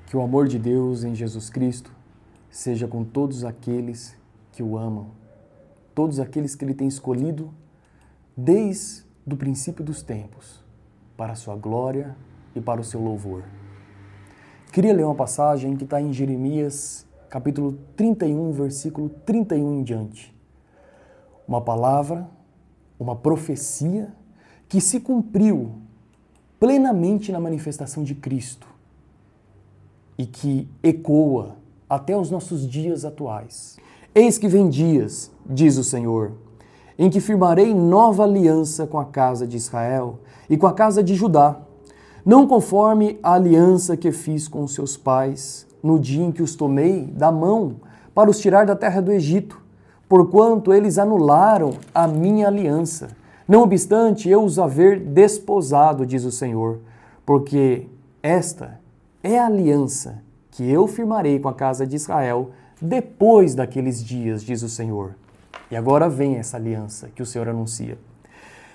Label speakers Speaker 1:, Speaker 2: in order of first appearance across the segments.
Speaker 1: Que o amor de Deus em Jesus Cristo seja com todos aqueles que o amam, todos aqueles que Ele tem escolhido desde o princípio dos tempos, para a sua glória e para o seu louvor. Queria ler uma passagem que está em Jeremias, capítulo 31, versículo 31 em diante. Uma palavra, uma profecia que se cumpriu plenamente na manifestação de Cristo e que ecoa até os nossos dias atuais. Eis que vem dias, diz o Senhor, em que firmarei nova aliança com a casa de Israel e com a casa de Judá, não conforme a aliança que fiz com os seus pais no dia em que os tomei da mão para os tirar da terra do Egito, porquanto eles anularam a minha aliança, não obstante eu os haver desposado, diz o Senhor, porque esta é a aliança que eu firmarei com a casa de Israel depois daqueles dias, diz o Senhor. E agora vem essa aliança que o Senhor anuncia.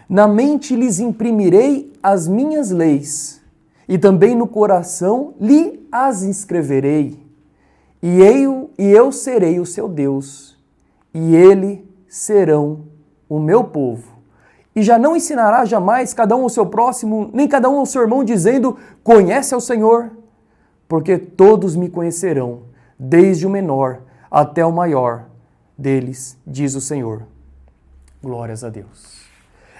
Speaker 1: Na mente lhes imprimirei as minhas leis, e também no coração lhe as inscreverei, e eu serei o seu Deus, e ele serão o meu povo. E já não ensinará jamais cada um ao seu próximo, nem cada um ao seu irmão, dizendo, conhece ao Senhor, porque todos me conhecerão, desde o menor até o maior deles, diz o Senhor. Glórias a Deus.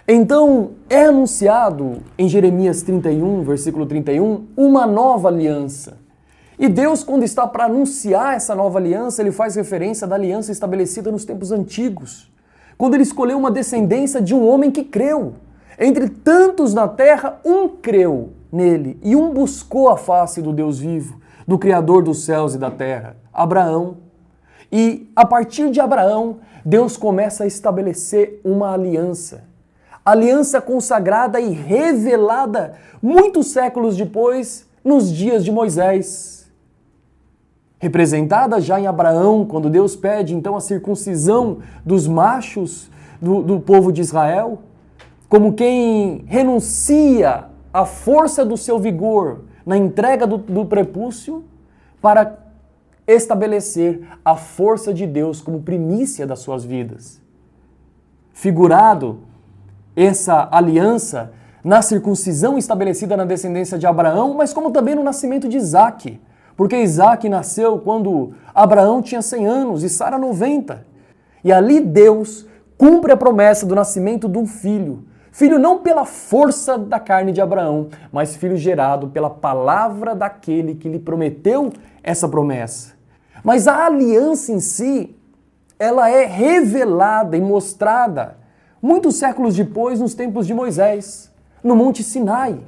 Speaker 1: Então, é anunciado em Jeremias 31, versículo 31, uma nova aliança. E Deus, quando está para anunciar essa nova aliança, Ele faz referência da aliança estabelecida nos tempos antigos, quando Ele escolheu uma descendência de um homem que creu. Entre tantos na terra, um creu nele e um buscou a face do Deus vivo, do Criador dos céus e da terra, Abraão. E a partir de Abraão, Deus começa a estabelecer uma aliança. Aliança consagrada e revelada muitos séculos depois, nos dias de Moisés. Representada já em Abraão, quando Deus pede então a circuncisão dos machos do povo de Israel, como quem renuncia à força do seu vigor na entrega do prepúcio para estabelecer a força de Deus como primícia das suas vidas. Figurado essa aliança na circuncisão estabelecida na descendência de Abraão, mas como também no nascimento de Isaque, porque Isaque nasceu quando Abraão tinha 100 anos e Sara 90. E ali Deus cumpre a promessa do nascimento de um filho. Filho não pela força da carne de Abraão, mas filho gerado pela palavra daquele que lhe prometeu essa promessa. Mas a aliança em si, ela é revelada e mostrada muitos séculos depois, nos tempos de Moisés, no Monte Sinai,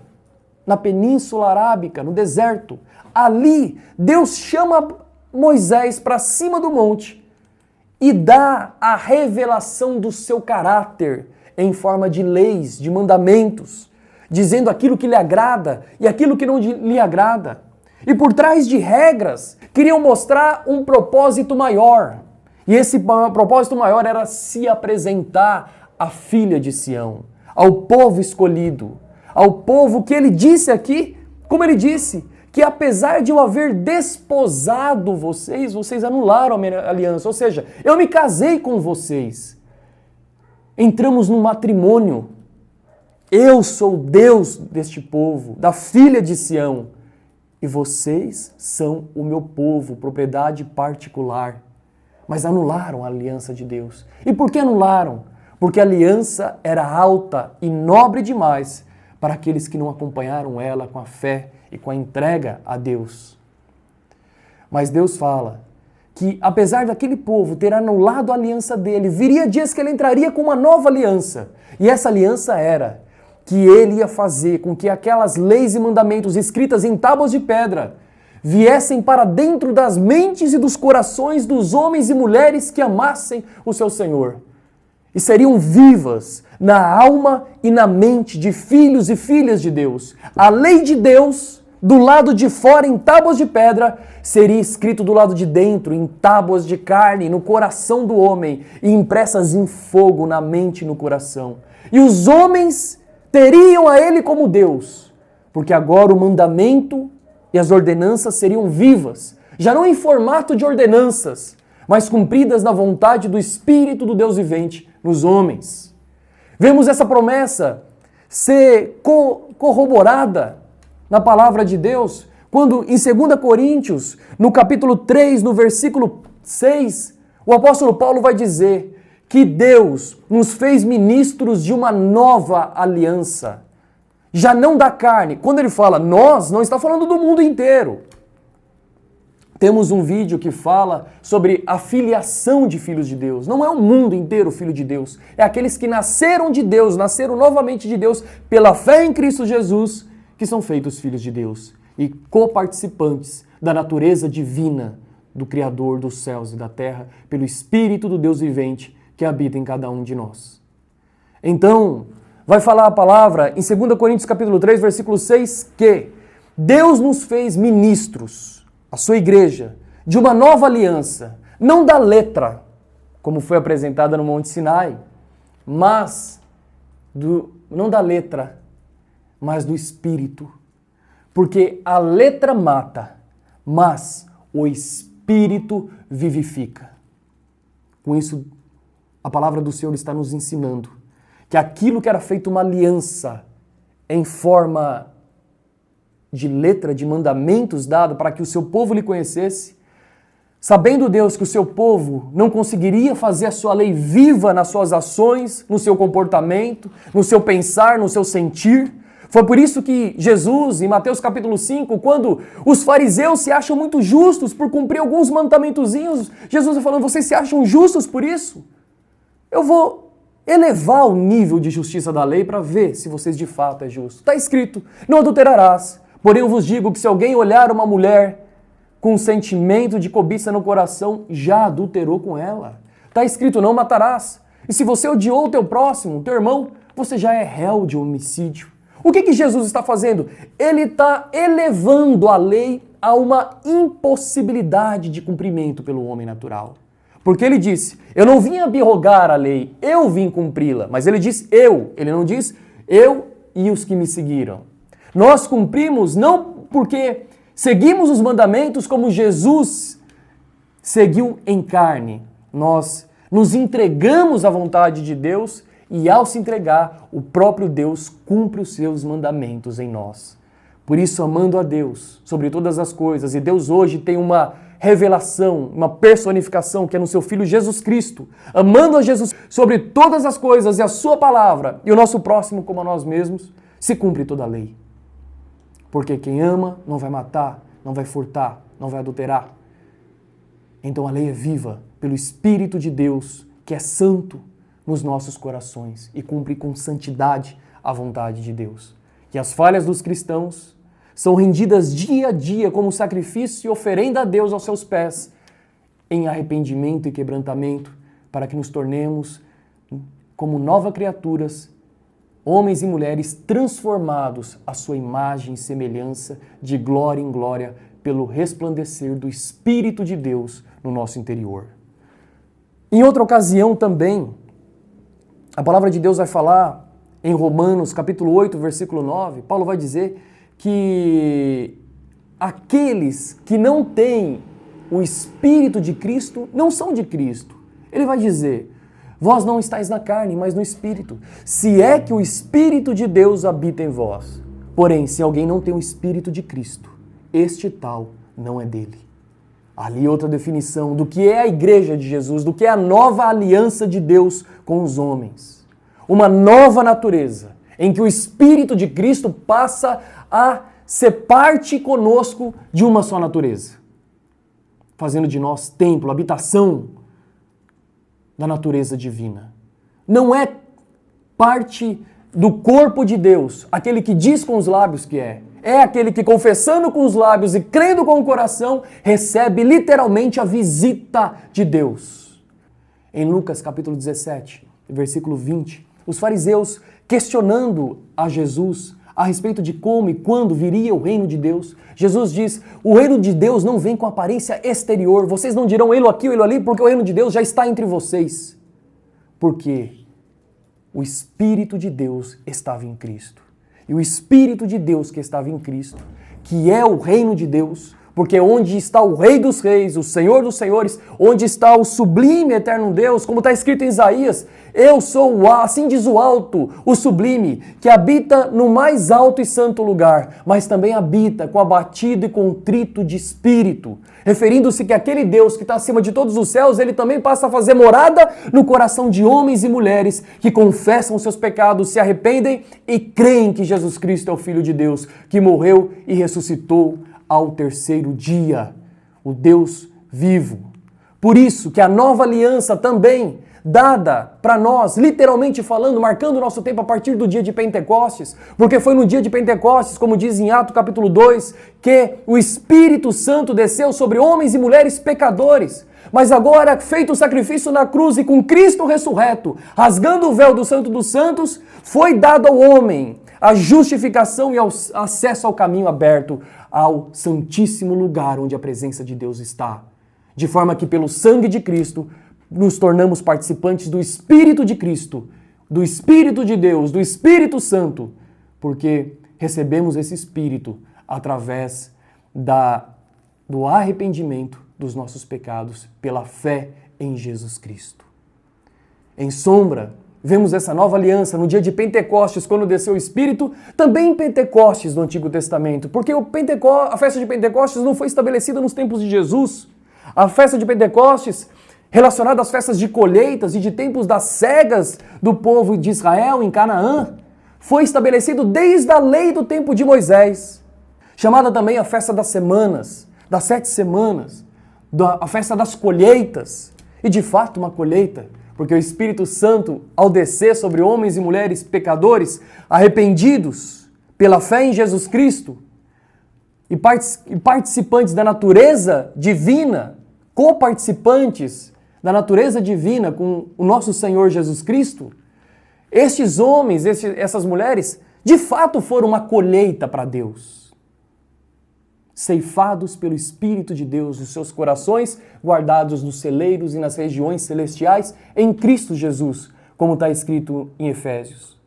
Speaker 1: na Península Arábica, no deserto. Ali, Deus chama Moisés para cima do monte e dá a revelação do seu caráter em forma de leis, de mandamentos, dizendo aquilo que lhe agrada e aquilo que não lhe agrada. E por trás de regras, queriam mostrar um propósito maior. E esse propósito maior era se apresentar à filha de Sião, ao povo escolhido, ao povo que ele disse aqui, como ele disse, que apesar de eu haver desposado vocês, vocês anularam a minha aliança. Ou seja, eu me casei com vocês. Entramos num matrimônio. Eu sou Deus deste povo, da filha de Sião. E vocês são o meu povo, propriedade particular. Mas anularam a aliança de Deus. E por que anularam? Porque a aliança era alta e nobre demais para aqueles que não acompanharam ela com a fé e com a entrega a Deus. Mas Deus fala que, apesar daquele povo ter anulado a aliança dele, viria dias que ele entraria com uma nova aliança. E essa aliança era que ele ia fazer com que aquelas leis e mandamentos escritas em tábuas de pedra viessem para dentro das mentes e dos corações dos homens e mulheres que amassem o seu Senhor. E seriam vivas na alma e na mente de filhos e filhas de Deus. A lei de Deus, do lado de fora em tábuas de pedra, seria escrito do lado de dentro em tábuas de carne, no coração do homem, e impressas em fogo na mente e no coração. E os homens teriam a ele como Deus, porque agora o mandamento e as ordenanças seriam vivas, já não em formato de ordenanças, mas cumpridas na vontade do Espírito do Deus vivente nos homens. Vemos essa promessa ser corroborada na palavra de Deus, quando em 2 Coríntios, no capítulo 3, no versículo 6, o apóstolo Paulo vai dizer que Deus nos fez ministros de uma nova aliança, já não da carne. Quando ele fala nós, não está falando do mundo inteiro. Temos um vídeo que fala sobre a filiação de filhos de Deus. Não é o mundo inteiro filho de Deus. É aqueles que nasceram de Deus, nasceram novamente de Deus pela fé em Cristo Jesus, que são feitos filhos de Deus e coparticipantes da natureza divina do Criador dos céus e da terra, pelo Espírito do Deus vivente que habita em cada um de nós. Então, vai falar a palavra em 2 Coríntios capítulo 3, versículo 6, que Deus nos fez ministros, a sua igreja, de uma nova aliança, não da letra, como foi apresentada no Monte Sinai, mas não da letra, mas do Espírito. Porque a letra mata, mas o Espírito vivifica. Com isso, a palavra do Senhor está nos ensinando que aquilo que era feito uma aliança em forma de letra, de mandamentos dado para que o seu povo lhe conhecesse, sabendo Deus que o seu povo não conseguiria fazer a sua lei viva nas suas ações, no seu comportamento, no seu pensar, no seu sentir. Foi por isso que Jesus, em Mateus capítulo 5, quando os fariseus se acham muito justos por cumprir alguns mandamentozinhos, Jesus está falando, vocês se acham justos por isso? Eu vou elevar o nível de justiça da lei para ver se vocês de fato é justo. Está escrito, não adulterarás. Porém eu vos digo que se alguém olhar uma mulher com um sentimento de cobiça no coração, já adulterou com ela. Está escrito, não matarás. E se você odiou o teu próximo, teu irmão, você já é réu de homicídio. O que Jesus está fazendo? Ele está elevando a lei a uma impossibilidade de cumprimento pelo homem natural. Porque ele disse, eu não vim abrogar a lei, eu vim cumpri-la. Mas ele diz eu, ele não diz eu e os que me seguiram. Nós cumprimos não porque seguimos os mandamentos como Jesus seguiu em carne. Nós nos entregamos à vontade de Deus e ao se entregar, o próprio Deus cumpre os seus mandamentos em nós. Por isso, amando a Deus sobre todas as coisas, e Deus hoje tem uma revelação, uma personificação que é no seu Filho Jesus Cristo, amando a Jesus sobre todas as coisas e a sua palavra, e o nosso próximo como a nós mesmos, se cumpre toda a lei. Porque quem ama não vai matar, não vai furtar, não vai adulterar. Então a lei é viva pelo Espírito de Deus, que é santo nos nossos corações e cumpre com santidade a vontade de Deus. E as falhas dos cristãos são rendidas dia a dia como sacrifício e oferenda a Deus aos seus pés, em arrependimento e quebrantamento, para que nos tornemos como novas criaturas, homens e mulheres transformados à sua imagem e semelhança, de glória em glória, pelo resplandecer do Espírito de Deus no nosso interior. Em outra ocasião também, a palavra de Deus vai falar em Romanos capítulo 8, versículo 9, Paulo vai dizer que aqueles que não têm o Espírito de Cristo não são de Cristo. Ele vai dizer, vós não estáis na carne, mas no Espírito, se é que o Espírito de Deus habita em vós. Porém, se alguém não tem o Espírito de Cristo, este tal não é dele. Ali outra definição do que é a igreja de Jesus, do que é a nova aliança de Deus com os homens. Uma nova natureza, em que o Espírito de Cristo passa a ser parte conosco de uma só natureza, fazendo de nós templo, habitação da natureza divina. Não é parte do corpo de Deus, aquele que diz com os lábios que é. É aquele que, confessando com os lábios e crendo com o coração, recebe literalmente a visita de Deus. Em Lucas capítulo 17, versículo 20, os fariseus questionando a Jesus a respeito de como e quando viria o reino de Deus, Jesus diz, o reino de Deus não vem com aparência exterior, vocês não dirão ele aqui ou ele ali, porque o reino de Deus já está entre vocês. Porque o Espírito de Deus estava em Cristo. E o Espírito de Deus que estava em Cristo que é o reino de Deus, porque onde está o Rei dos Reis, o Senhor dos Senhores, onde está o sublime eterno Deus, como está escrito em Isaías, eu sou o, assim diz o alto, o sublime, que habita no mais alto e santo lugar, mas também habita com abatido e contrito de espírito, referindo-se que aquele Deus que está acima de todos os céus, ele também passa a fazer morada no coração de homens e mulheres que confessam seus pecados, se arrependem e creem que Jesus Cristo é o Filho de Deus, que morreu e ressuscitou ao terceiro dia, o Deus vivo. Por isso que a nova aliança também dada para nós, literalmente falando, marcando o nosso tempo a partir do dia de Pentecostes, porque foi no dia de Pentecostes, como diz em Atos capítulo 2, que o Espírito Santo desceu sobre homens e mulheres pecadores. Mas agora, feito o sacrifício na cruz e com Cristo ressurreto, rasgando o véu do Santo dos Santos, foi dado ao homem a justificação e acesso ao caminho aberto ao santíssimo lugar onde a presença de Deus está. De forma que pelo sangue de Cristo nos tornamos participantes do Espírito de Cristo, do Espírito de Deus, do Espírito Santo, porque recebemos esse Espírito através do arrependimento dos nossos pecados pela fé em Jesus Cristo. Em sombra, vemos essa nova aliança no dia de Pentecostes, quando desceu o Espírito, também em Pentecostes do Antigo Testamento, porque a festa de Pentecostes não foi estabelecida nos tempos de Jesus. A festa de Pentecostes, relacionada às festas de colheitas e de tempos das cegas do povo de Israel em Canaã, foi estabelecido desde a lei do tempo de Moisés, chamada também a festa das semanas, das 7 semanas, a festa das colheitas, e de fato uma colheita, porque o Espírito Santo, ao descer sobre homens e mulheres pecadores, arrependidos pela fé em Jesus Cristo, e participantes da natureza divina, coparticipantes da natureza divina com o nosso Senhor Jesus Cristo, estes homens, essas mulheres, de fato foram uma colheita para Deus. Ceifados pelo Espírito de Deus, os seus corações guardados nos celeiros e nas regiões celestiais em Cristo Jesus, como está escrito em Efésios.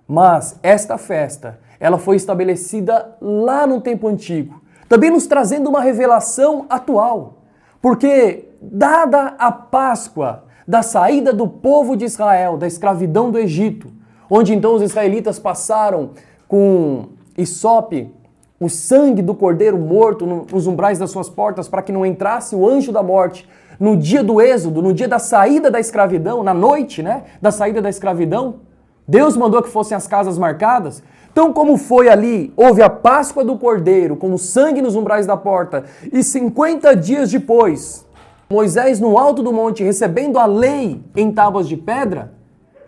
Speaker 1: Mas esta festa, ela foi estabelecida lá no tempo antigo, também nos trazendo uma revelação atual, porque dada a Páscoa da saída do povo de Israel, da escravidão do Egito, onde então os israelitas passaram com hisope, o sangue do cordeiro morto nos umbrais das suas portas para que não entrasse o anjo da morte. No dia do êxodo, no dia da saída da escravidão, na noite, da saída da escravidão, Deus mandou que fossem as casas marcadas. Então, como foi ali, houve a Páscoa do cordeiro, com o sangue nos umbrais da porta, e 50 dias depois, Moisés no alto do monte, recebendo a lei em tábuas de pedra,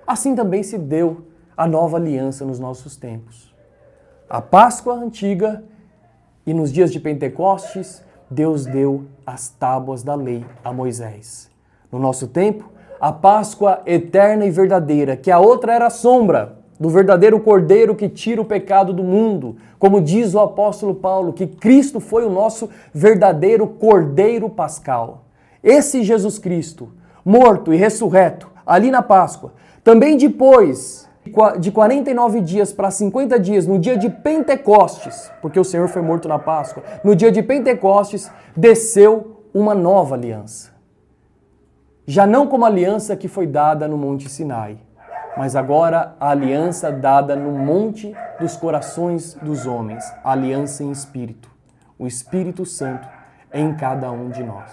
Speaker 1: assim também se deu a nova aliança nos nossos tempos. A Páscoa antiga e nos dias de Pentecostes, Deus deu as tábuas da lei a Moisés. No nosso tempo, a Páscoa eterna e verdadeira, que a outra era a sombra do verdadeiro Cordeiro que tira o pecado do mundo. Como diz o apóstolo Paulo, que Cristo foi o nosso verdadeiro Cordeiro Pascal. Esse Jesus Cristo, morto e ressurreto, ali na Páscoa, também depois de 49 dias para 50 dias, no dia de Pentecostes, porque o Senhor foi morto na Páscoa, no dia de Pentecostes, desceu uma nova aliança. Já não como a aliança que foi dada no Monte Sinai, mas agora a aliança dada no Monte dos Corações dos Homens, a aliança em Espírito, o Espírito Santo em cada um de nós.